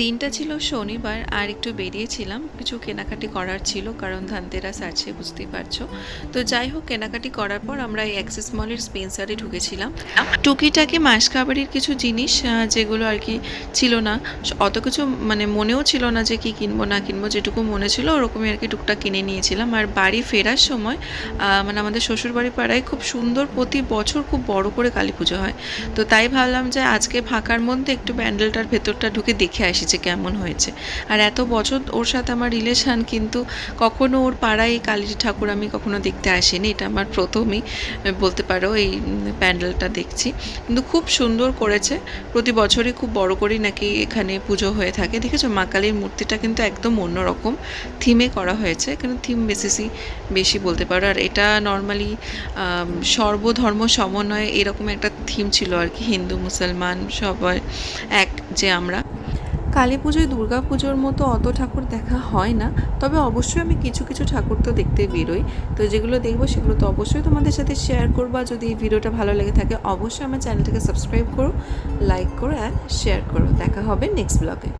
দিনটা ছিল শনিবার আর একটু বেরিয়েছিলাম, কিছু কেনাকাটি করার ছিল কারণ ধনতেরাস আছে বুঝতেই পারছো। তো যাই হোক, কেনাকাটি করার পর আমরা এই অ্যাক্সিস মলের স্পেন্সারে ঢুকেছিলাম। টুকিটাকি মাসকাবাড়ির কিছু জিনিস যেগুলো আর কি ছিল না, অত কিছু মানে মনেও ছিল না যে কি কিনবো না কিনবো, যেটুকু মনে ছিল ওরকমই আর কি টুকটাক কিনে নিয়েছিলাম। আর বাড়ি ফেরার সময় মানে আমাদের শ্বশুরবাড়ি পাড়ায় খুব সুন্দর প্রতি বছর খুব বড় করে কালী পুজো হয়। তো তাই ভাবলাম যে আজকে ফাঁকার মধ্যে একটু প্যান্ডেলটার ভেতরটা ঢুকে দেখে আসি যে কেমন হয়েছে। আর এত বছর ওর সাথে আমার রিলেশান, কিন্তু কখনো ওর পাড়ায় এই কালী ঠাকুর আমি কখনো দেখতে আসিনি, এটা আমার প্রথমই বলতে পারো এই প্যান্ডেলটা দেখছি। কিন্তু খুব সুন্দর করেছে, প্রতি বছরই খুব বড় করেই নাকি এখানে পুজো হয়ে থাকে। দেখেছো মা কালীর মূর্তিটা কিন্তু একদম অন্যরকম থিমে করা হয়েছে, এখানে থিম বেসিসই বেশি বলতে পারো। আর এটা নর্মালি সর্বধর্ম সমন্বয়ে এরকম একটা থিম ছিল আর কি, হিন্দু মুসলমান সবাই এক যে আমরা। কালী পুজোয় দুর্গা পুজোর মতো অত ঠাকুর দেখা হয় না, তবে অবশ্যই আমি কিছু কিছু ঠাকুর তো দেখতে বেরোই। তো যেগুলো দেখবো সেগুলো তো অবশ্যই তোমাদের সাথে শেয়ার করবো। আর যদি এই ভিডিওটা ভালো লেগে থাকে অবশ্যই আমার চ্যানেলটাকে সাবস্ক্রাইব করো, লাইক করো অ্যান্ড শেয়ার করো। দেখা হবে নেক্সট ব্লগে।